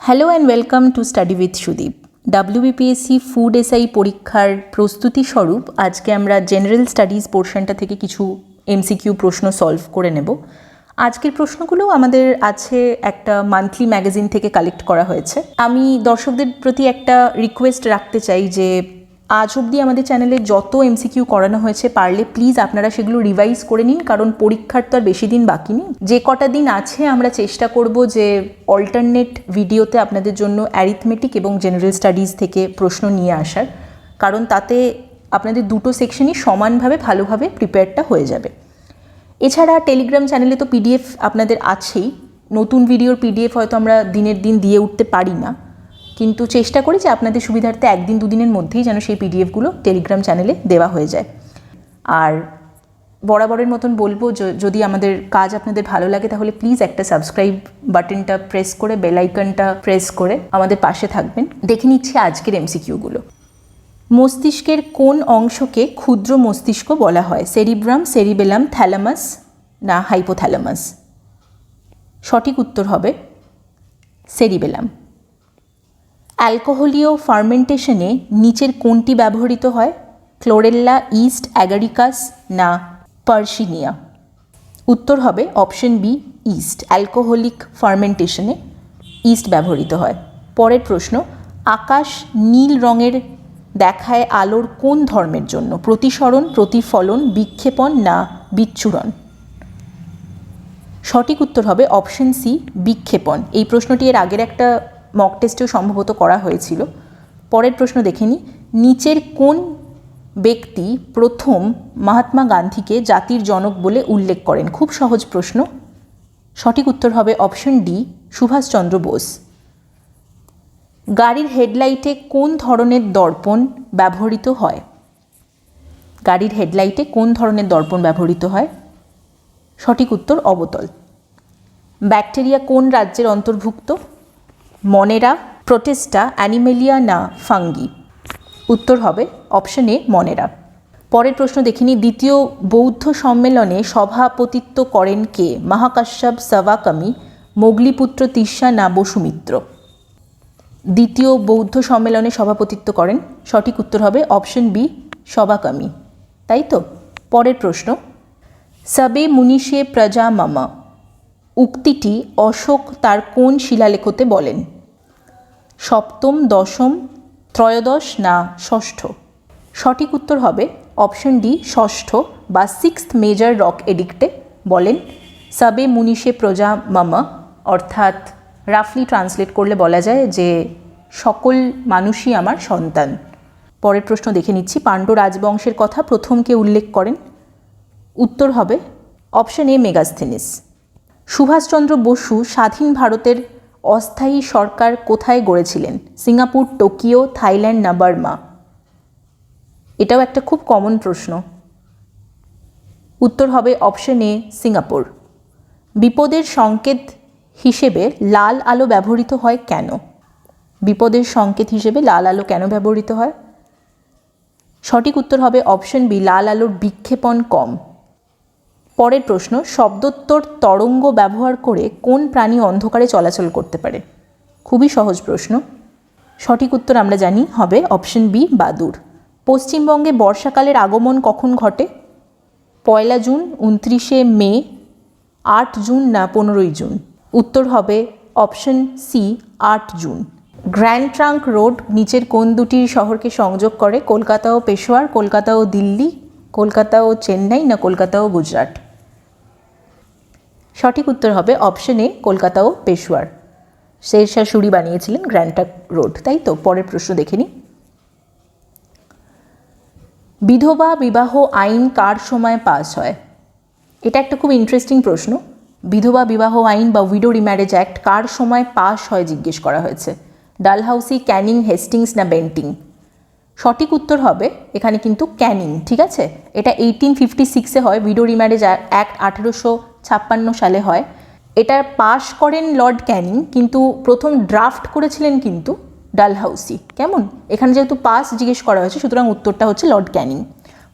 Hello and welcome to study with Sudip. WBPSC food SI পরীক্ষার প্রস্তুতি স্বরূপ আজকে আমরা জেনারেল স্টাডিজ পোর্শনটা থেকে কিছু MCQ প্রশ্ন সলভ করে নেব। আজকের প্রশ্নগুলো আমাদের আছে একটা মান্থলি ম্যাগাজিন থেকে কালেক্ট করা হয়েছে। আমি দর্শকদের প্রতি একটা রিকোয়েস্ট রাখতে চাই যে আজ অবধি আমাদের চ্যানেলে যত MCQ করানো হয়েছে পারলে প্লিজ আপনারা সেগুলো রিভাইজ করে নিন, কারণ পরীক্ষার তো আর বেশি দিন বাকি নেই। যে কটা দিন আছে আমরা চেষ্টা করব যে অল্টারনেট ভিডিওতে আপনাদের জন্য অ্যারিথমেটিক এবং জেনারেল স্টাডিজ থেকে প্রশ্ন নিয়ে আসার, কারণ তাতে আপনাদের দুটো সেকশনই সমানভাবে ভালোভাবে প্রিপেয়ারটা হয়ে যাবে। এছাড়া টেলিগ্রাম চ্যানেলে তো PDF আপনাদের আছেই। নতুন ভিডিওর PDF হয়তো আমরা দিনের দিন দিয়ে উঠতে পারি না, কিন্তু চেষ্টা করি যে আপনাদের সুবিধার্থে একদিন দুদিনের মধ্যেই যেন সেই PDFগুলো টেলিগ্রাম চ্যানেলে দেওয়া হয়ে যায়। আর বরাবরের মতন বলবো, যদি আমাদের কাজ আপনাদের ভালো লাগে তাহলে প্লিজ একটা সাবস্ক্রাইব বাটনটা প্রেস করে বেল আইকনটা প্রেস করে আমাদের পাশে থাকবেন। দেখে নিচ্ছি আজকের MCQগুলো। মস্তিষ্কের কোন অংশকে ক্ষুদ্র মস্তিষ্ক বলা হয়? সেরিব্রাম, সেরিবেলাম, থ্যালামাস না হাইপোথ্যালামাস? সঠিক উত্তর হবে সেরিবেলাম। অ্যালকোহলীয় ফার্মেন্টেশনে নিচের কোনটি ব্যবহৃত হয়? ক্লোরেল্লা, ইস্ট, অ্যাগারিকাস না পার্সিনিয়া? উত্তর হবে অপশন বি, ইস্ট। অ্যালকোহলিক ফার্মেন্টেশনে ইস্ট ব্যবহৃত হয়। পরের প্রশ্ন, আকাশ নীল রঙের দেখায় আলোর কোন ধর্মের জন্য? প্রতিসরণ, প্রতিফলন, বিক্ষেপণ না বিচ্ছুরণ? সঠিক উত্তর হবে অপশন সি, বিক্ষেপণ। এই প্রশ্নটি এর আগের একটা মক টেস্টেও সম্ভবত করা হয়েছিল। পরের প্রশ্ন দেখে নিই, নিচের কোন ব্যক্তি প্রথম মহাত্মা গান্ধীকে জাতির জনক বলে উল্লেখ করেন? খুব সহজ প্রশ্ন। সঠিক উত্তর হবে অপশন ডি, সুভাষচন্দ্র বোস। গাড়ির হেডলাইটে কোন ধরনের দর্পণ ব্যবহৃত হয়? গাড়ির হেডলাইটে কোন ধরনের দর্পণ ব্যবহৃত হয়? সঠিক উত্তর অবতল। ব্যাকটেরিয়া কোন রাজ্যের অন্তর্ভুক্ত? মনেরা, প্রোটিস্টা, অ্যানিমেলিয়া না ফাঙ্গি? উত্তর হবে অপশন এ, মনেরা। পরের প্রশ্ন দেখিনি, দ্বিতীয় বৌদ্ধ সম্মেলনে সভাপতিত্ব করেন কে? মহাকাশ্যপ, সভাকমি, মোগলিপুত্র তিস্সা না বসুমিত্র? দ্বিতীয় বৌদ্ধ সম্মেলনে সভাপতিত্ব করেন। সঠিক উত্তর হবে অপশন বি, সভাকমি। তাই তো? পরের প্রশ্ন, সবে মুনিষে প্রজা মম উক্তিটি অশোক তার কোন শিলালেখতে বলেন? সপ্তম, দশম, ত্রয়োদশ না ষষ্ঠ? সঠিক উত্তর হবে অপশন ডি, ষষ্ঠ বা সিক্সথ মেজর রক এডিক্টে বলেন সবে মুনিষে প্রজা মম, অর্থাৎ রাফলি ট্রান্সলেট করলে বলা যায় যে সকল মানুষই আমার সন্তান। পরের প্রশ্ন দেখে নিচ্ছি, পাণ্ড্য রাজবংশের কথা প্রথম কে উল্লেখ করেন? উত্তর হবে option A, Megasthenes. Subhash Chandra Bose স্বাধীন ভারতের অস্থায়ী সরকার কোথায় গড়েছিলেন? সিঙ্গাপুর, টোকিও, থাইল্যান্ড না বার্মা? এটাও একটা খুব কমন প্রশ্ন। উত্তর হবে অপশন এ, সিঙ্গাপুর। বিপদের সংকেত হিসেবে লাল আলো ব্যবহৃত হয় কেন? বিপদের সংকেত হিসেবে লাল আলো কেন ব্যবহৃত হয়? সঠিক উত্তর হবে অপশন বি, লাল আলোর বিক্ষেপণ কম। পরের প্রশ্ন, শব্দোত্তর তরঙ্গ ব্যবহার করে কোন প্রাণী অন্ধকারে চলাচল করতে পারে? খুবই সহজ প্রশ্ন। সঠিক উত্তর আমরা জানি হবে অপশন বি, বাদুড়। পশ্চিমবঙ্গে বর্ষাকালের আগমন কখন ঘটে? 1 জুন, 29শে মে, 8 জুন না 15ই জুন? উত্তর হবে option C, 8 June. Grand Trunk Road নিচের কোন দুটি শহরকে সংযোগ করে? কলকাতা ও পেশোয়ার, কলকাতা ও দিল্লি, কলকাতা ও চেন্নাই না কলকাতা ও গুজরাট? সঠিক উত্তর হবে অপশন এ, কলকাতা ও পেশোয়ার। শেরশাহ সুরি বানিয়েছিলেন গ্র্যান্ড ট্রাঙ্ক রোড, তাই তো? পরের প্রশ্ন দেখে নিই, বিধবা বিবাহ আইন কার সময় পাস হয়? এটা একটা খুব ইন্টারেস্টিং প্রশ্ন। বিধবা বিবাহ আইন বা উইডো রিম্যারেজ অ্যাক্ট কার সময় পাস হয় জিজ্ঞেস করা হয়েছে। ডালহাউসি, ক্যানিং, হেস্টিংস না বেন্টিং? সঠিক উত্তর হবে এখানে কিন্তু ক্যানিং। ঠিক আছে, এটা 1856-এ হয়। উইডো রিম্যারেজ অ্যাক্ট 1856 সালে হয়। এটা পাশ করেন লর্ড ক্যানিং, কিন্তু প্রথম ড্রাফট করেছিলেন কিন্তু ডালহাউসি। কেমন? এখানে যেহেতু পাস জিজ্ঞেস করা হয়েছে সুতরাং উত্তরটা হচ্ছে লর্ড ক্যানিং।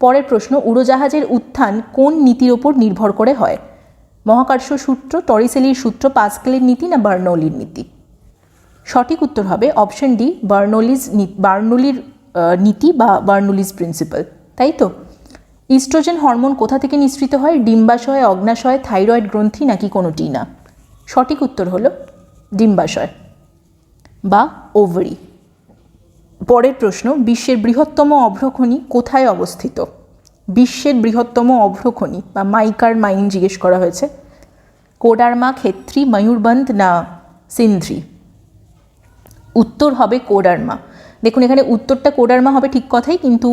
পরের প্রশ্ন, উড়োজাহাজের উত্থান কোন নীতির ওপর নির্ভর করে হয়? মহাকর্ষ সূত্র, টরিসেলির সূত্র, পাস্কেলের নীতি না বার্নৌলির নীতি? সঠিক উত্তর হবে অপশন ডি, বার্নৌলির নীতি বা বার্নৌলিজ প্রিন্সিপাল, তাই তো। ইস্ট্রোজেন হরমোন কোথা থেকে নিঃসৃত হয়? ডিম্বাশয়, অগ্নাশয়, থাইরয়েড গ্রন্থি নাকি কোনোটিই না? সঠিক উত্তর হলো ডিম্বাশয় বা ওভারি। পরের প্রশ্ন, বিশ্বের বৃহত্তম অভ্রখনি কোথায় অবস্থিত? বিশ্বের বৃহত্তম অভ্রখনি বা মাইকার মাইন জিজ্ঞেস করা হয়েছে। কোডারমা, খেত্রী, ময়ূরভঞ্জ না সিন্ধ্রি? উত্তর হবে কোডারমা। দেখুন এখানে উত্তরটা কোডারমা হবে ঠিক কথাই, কিন্তু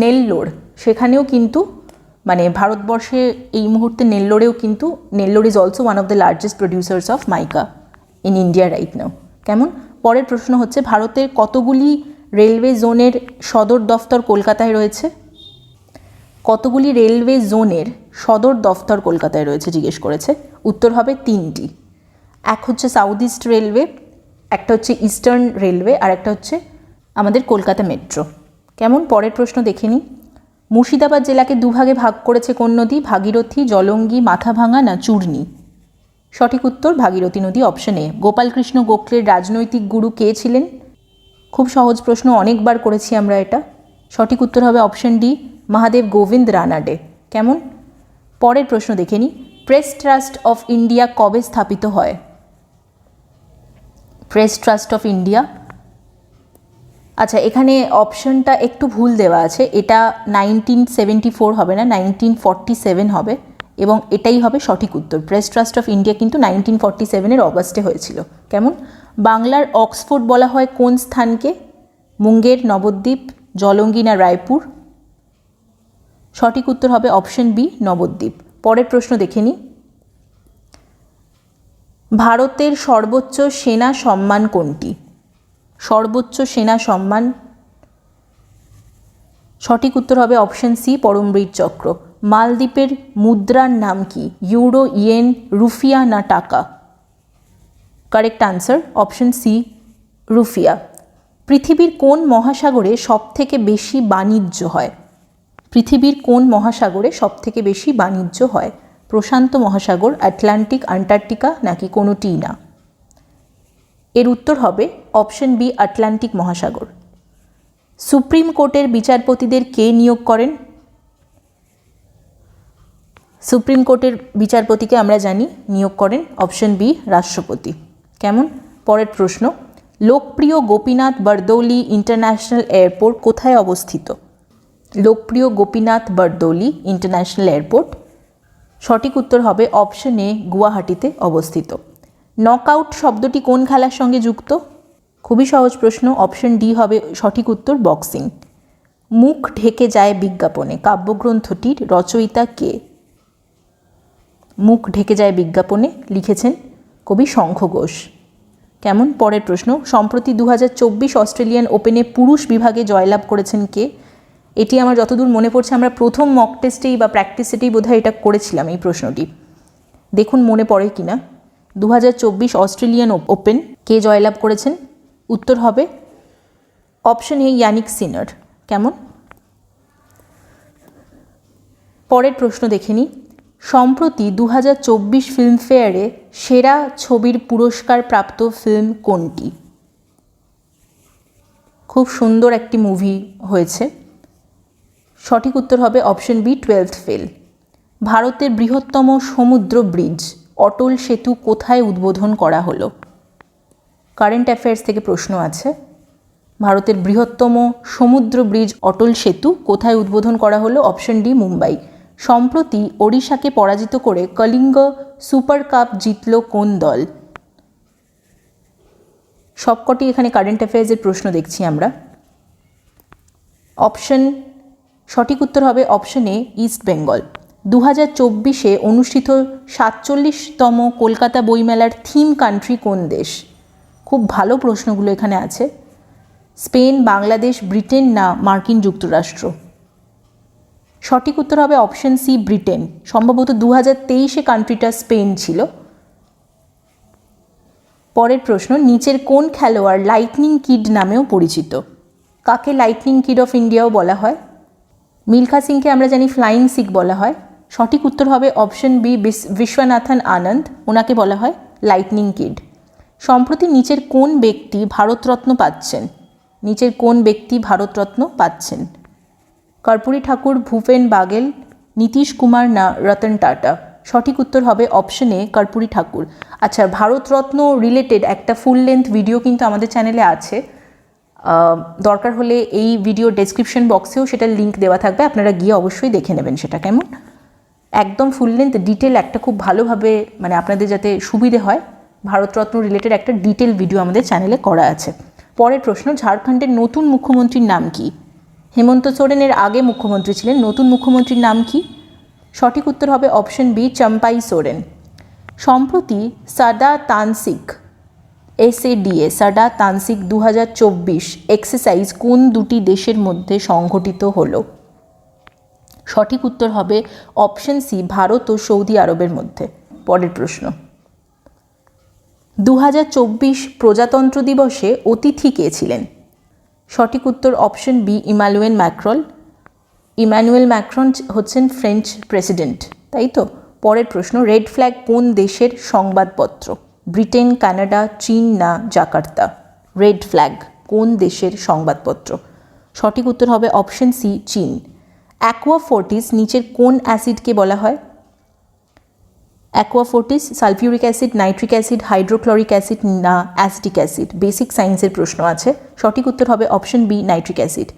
নেল্লোর সেখানেও কিন্তু মানে ভারতবর্ষে এই মুহূর্তে নেল্লোরেও কিন্তু Nellore is also one of the largest producers of mica in India right now. কেমন? পরের প্রশ্ন হচ্ছে, ভারতের কতগুলি রেলওয়ে জোনের সদর দফতর কলকাতায় রয়েছে? কতগুলি রেলওয়ে জোনের সদর দফতর কলকাতায় রয়েছে জিজ্ঞেস করেছে। উত্তর হবে 3টি। এক হচ্ছে সাউথ ইস্ট রেলওয়ে, একটা হচ্ছে ইস্টার্ন রেলওয়ে, আর একটা হচ্ছে আমাদের কলকাতা মেট্রো। কেমন? পরের প্রশ্ন দেখে নিই। মুর্শিদাবাদ জেলাকে দুভাগে ভাগ করেছে কোন নদী? ভাগীরথী, জলঙ্গি, মাথাভাঙা না চূর্ণী? সঠিক উত্তর ভাগীরথী নদী, অপশন এ। গোপালকৃষ্ণ গোখলের রাজনৈতিক গুরু কে ছিলেন? খুব সহজ প্রশ্ন, অনেকবার করেছি আমরা এটা। সঠিক উত্তর হবে অপশন ডি, মহাদেব গোবিন্দ রানাডে। কেমন? পরের প্রশ্ন দেখে নিই। প্রেস ট্রাস্ট অফ ইন্ডিয়া কবে স্থাপিত হয়? প্রেস ট্রাস্ট অফ ইন্ডিয়া, আচ্ছা এখানে অপশনটা একটু ভুল দেওয়া আছে, এটা 1974 হবে না, 1947 হবে, এবং এটাই হবে সঠিক উত্তর। প্রেস ট্রাস্ট অফ ইন্ডিয়া কিন্তু 1947 অগস্টে হয়েছিল। কেমন? বাংলার অক্সফোর্ড বলা হয় কোন স্থানকে? মুঙ্গের, নবদ্বীপ, জলঙ্গি না রায়পুর? সঠিক উত্তর হবে অপশন বি, নবদ্বীপ। পরের প্রশ্ন দেখে নিই। ভারতের সর্বোচ্চ সেনা সম্মান কোনটি? সর্বোচ্চ সেনা সম্মান, সঠিক উত্তর হবে অপশন সি, পরমবীর চক্র। মালদ্বীপের মুদ্রার নাম কি? ইউরো, ইয়েন, রুফিয়া না টাকা? Correct answer option C, rufiyaa. পৃথিবীর কোন মহাসাগরে সবথেকে বেশি বাণিজ্য হয়? পৃথিবীর কোন মহাসাগরে সবথেকে বেশি বাণিজ্য হয়? প্রশান্ত মহাসাগর, আটলান্টিক, আন্টার্কটিকা নাকি কোনোটিই না? এর উত্তর হবে অপশন বি, আটলান্টিক মহাসাগর। সুপ্রিম কোর্টের বিচারপতিদের কে নিয়োগ করেন? সুপ্রিম কোর্টের বিচারপতিকে আমরা জানি নিয়োগ করেন অপশন বি, রাষ্ট্রপতি। কেমন? পরের প্রশ্ন, লোকপ্রিয় গোপীনাথ বরদৌলি ইন্টারন্যাশনাল এয়ারপোর্ট কোথায় অবস্থিত? লোকপ্রিয় গোপীনাথ বরদৌলি ইন্টারন্যাশনাল এয়ারপোর্ট, সঠিক উত্তর হবে অপশন এ, গুয়াহাটিতে অবস্থিত। নকআউট শব্দটি কোন খেলার সঙ্গে যুক্ত? খুবই সহজ প্রশ্ন, অপশন ডি হবে সঠিক উত্তর, বক্সিং। মুখ ঢেকে যায় বিজ্ঞাপনে কাব্যগ্রন্থটির রচয়িতা কে? মুখ ঢেকে যায় বিজ্ঞাপনে লিখেছেন কবি শঙ্খ ঘোষ। কেমন? পরের প্রশ্ন, সম্প্রতি 2024 অস্ট্রেলিয়ান ওপেনে পুরুষ বিভাগে জয়লাভ করেছেন কে? এটি আমার যতদূর মনে পড়ছে আমরা প্রথম মক টেস্টেই বা প্র্যাকটিস সেটেই বোধহয় এটা করেছিলাম এই প্রশ্নটি, দেখুন মনে পড়ে কিনা। 2024 অস্ট্রেলিয়ান ওপেন কে জয়লাভ করেছেন? উত্তর হবে অপশন এ, ইয়ানিক সিনার। কেমন? পরের প্রশ্ন দেখে নিই। সম্প্রতি 2024 ফিল্মফেয়ারে সেরা ছবির পুরস্কার প্রাপ্ত ফিল্ম কোনটি? খুব সুন্দর একটি মুভি হয়েছে, সঠিক উত্তর হবে অপশন বি, 12th ফেল। ভারতের বৃহত্তম সমুদ্র ব্রিজ অটল সেতু কোথায় উদ্বোধন করা হলো? কারেন্ট অ্যাফেয়ার্স থেকে প্রশ্ন আছে। ভারতের বৃহত্তম সমুদ্র ব্রিজ অটল সেতু কোথায় উদ্বোধন করা হলো? Option D, Mumbai. সম্প্রতি ওড়িশাকে পরাজিত করে কলিঙ্গ সুপার কাপ জিতল কোন দল? সবকটি এখানে কারেন্ট অ্যাফেয়ার্সের প্রশ্ন দেখছি আমরা। অপশন, সঠিক উত্তর হবে অপশন এ, ইস্ট বেঙ্গল। 2024 অনুষ্ঠিত 47তম কলকাতা বইমেলার থিম কান্ট্রি কোন দেশ? খুব ভালো প্রশ্নগুলো এখানে আছে। স্পেন, বাংলাদেশ, ব্রিটেন না মার্কিন যুক্তরাষ্ট্র? সঠিক উত্তর হবে অপশন সি, ব্রিটেন। সম্ভবত 2023 কান্ট্রিটা স্পেন ছিল। পরের প্রশ্ন, নিচের কোন খেলোয়াড় লাইটনিং কিড নামেও পরিচিত? কাকে লাইটনিং কিড অফ ইন্ডিয়াও বলা হয়? মিলখা সিংকে আমরা জানি ফ্লাইং সিখ বলা হয়। সঠিক উত্তর হবে অপশন বি, বিশ্বনাথন আনন্দ, ওনাকে বলা হয় লাইটনিং কিড। সম্প্রতি নিচের কোন ব্যক্তি ভারতরত্ন পাচ্ছেন? নিচের কোন ব্যক্তি ভারতরত্ন পাচ্ছেন? কর্পূরী ঠাকুর, ভূপেন বাগেল, নীতিশ কুমার না রতন টাটা? সঠিক উত্তর হবে অপশন এ, কর্পূরী ঠাকুর। আচ্ছা, ভারতরত্ন রিলেটেড একটা ফুল লেন্থ ভিডিও কিন্তু আমাদের চ্যানেলে আছে, দরকার হলে এই ভিডিও ডেসক্রিপশন বক্সেও সেটার লিঙ্ক দেওয়া থাকবে, আপনারা গিয়ে অবশ্যই দেখে নেবেন সেটা। কেমন, একদম ফুল লেন্থ ডিটেল একটা খুব ভালোভাবে, মানে আপনাদের যাতে সুবিধে হয়, ভারতরত্ন রিলেটেড একটা ডিটেল ভিডিও আমাদের চ্যানেলে করা আছে। পরের প্রশ্ন, ঝাড়খণ্ডের নতুন মুখ্যমন্ত্রীর নাম কি? হেমন্ত সোরেনের আগে মুখ্যমন্ত্রী ছিলেন, নতুন মুখ্যমন্ত্রীর নাম কি? সঠিক উত্তর হবে অপশন বি, চম্পাই সোরেন। সম্প্রতি সাডা তানসিক SADA সাডা তানসিক 2024 এক্সারসাইজ কোন দুটি দেশের মধ্যে সংঘটিত হলো? সঠিক উত্তর হবে অপশন সি, ভারত ও সৌদি আরবের মধ্যে। পরের প্রশ্ন, 2024 প্রজাতন্ত্র দিবসে অতিথি কে ছিলেন? সঠিক উত্তর option B, Emmanuel Macron. Emmanuel Macron হচ্ছেন ফ্রেঞ্চ প্রেসিডেন্ট, তাই তো? পরের প্রশ্ন, রেড ফ্ল্যাগ কোন দেশের সংবাদপত্র? ব্রিটেন, কানাডা, চীন না জাকার্তা? রেড ফ্ল্যাগ কোন দেশের সংবাদপত্র? সঠিক উত্তর হবে অপশন সি, চীন। অ্যাকোয়াফোর্টিস নিচের কোন অ্যাসিডকে বলা হয়? Aqua fortis sulphuric acid, nitric acid, hydrochloric acid না অ্যাসিটিক অ্যাসিড? বেসিক সায়েন্সের প্রশ্ন আছে, সঠিক উত্তর হবে option B, nitric acid.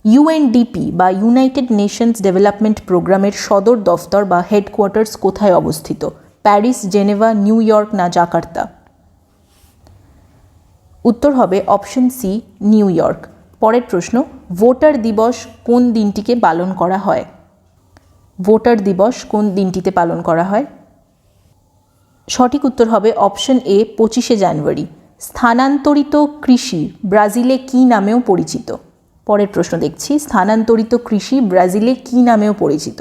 UNDP বা ইউনাইটেড নেশনস ডেভেলপমেন্ট প্রোগ্রামের সদর দফতর বা হেডকোয়ার্টার্স কোথায় অবস্থিত? প্যারিস, জেনেভা, নিউ ইয়র্ক না জাকার্তা? উত্তর হবে অপশন সি, নিউ ইয়র্ক। পরের প্রশ্ন, ভোটার দিবস কোন দিনটিকে পালন করা হয়? ভোটার দিবস কোন দিনটিতে পালন করা হয়? সঠিক উত্তর হবে অপশন এ, 25শে জানুয়ারি। স্থানান্তরিত কৃষি ব্রাজিলে কী নামেও পরিচিত? পরের প্রশ্ন দেখছি, স্থানান্তরিত কৃষি ব্রাজিলে কী নামেও পরিচিত?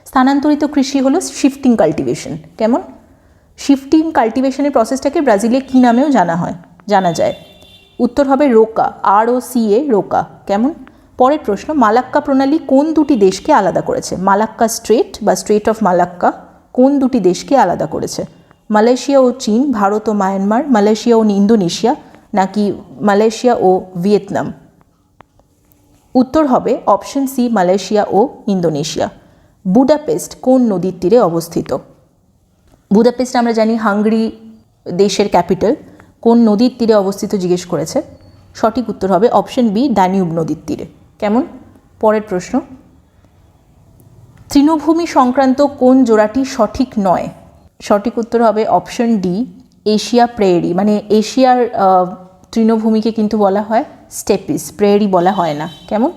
স্থানান্তরিত কৃষি হলো শিফটিং কাল্টিভেশন। কেমন, শিফটিং কাল্টিভেশনের প্রসেসটাকে ব্রাজিলে কী নামেও জানা যায়? উত্তর হবে রোকা, ROCA, রোকা। কেমন, পরের প্রশ্ন, মালাক্কা প্রণালী কোন দুটি দেশকে আলাদা করেছে? মালাক্কা স্ট্রেট বা স্ট্রেট অফ মালাক্কা কোন দুটি দেশকে আলাদা করেছে? মালয়েশিয়া ও চীন, ভারত ও মায়ানমার, মালয়েশিয়া ও ইন্দোনেশিয়া নাকি মালয়েশিয়া ও ভিয়েতনাম? উত্তর হবে অপশন সি, মালয়েশিয়া ও ইন্দোনেশিয়া। বুদাপেস্ট কোন নদীর তীরে অবস্থিত? বুদাপেস্ট আমরা জানি হাঙ্গেরি দেশের ক্যাপিটাল, কোন নদীর তীরে অবস্থিত জিজ্ঞেস করেছে, সঠিক উত্তর হবে অপশন বি, দানিউব নদীর তীরে। কেমন, পরের প্রশ্ন, তৃণভূমি সংক্রান্ত কোন জোড়াটি সঠিক নয়? সঠিক উত্তর হবে অপশন ডি, এশিয়া প্রেয়ারি, মানে এশিয়ার তৃণভূমিকে কিন্তু বলা হয় স্টেপিস, প্রেয়ারি বলা হয় না। কেমন,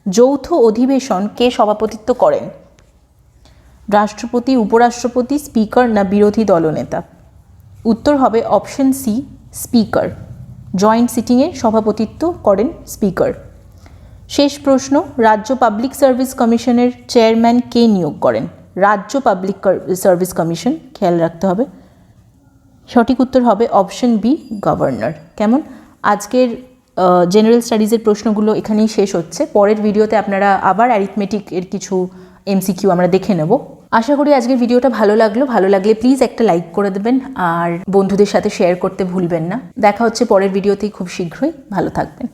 যৌথ অধিবেশন কে সভাপতিত্ব করেন? রাষ্ট্রপতি, উপরাষ্ট্রপতি, স্পিকার না বিরোধী দলনেতা? উত্তর হবে অপশন সি, স্পিকার। জয়েন্ট সিটিংয়ে সভাপতিত্ব করেন স্পিকার। শেষ প্রশ্ন, রাজ্য পাবলিক সার্ভিস কমিশনের চেয়ারম্যান কে নিয়োগ করেন? রাজ্য পাবলিক সার্ভিস কমিশন, খেয়াল রাখতে হবে। সঠিক উত্তর হবে অপশন বি, গভর্নর। কেমন, আজকের জেনারেল স্টাডিজের প্রশ্নগুলো এখানেই শেষ হচ্ছে। পরের ভিডিওতে আপনারা আবার অ্যারিথমেটিকের কিছু MCQ আমরা দেখে নেব। আশা করি আজকের ভিডিওটা ভালো লাগলে প্লিজ একটা লাইক করে দেবেন আর বন্ধুদের সাথে শেয়ার করতে ভুলবেন না। দেখা হচ্ছে পরের ভিডিওতেই খুব শীঘ্রই। ভালো থাকবেন।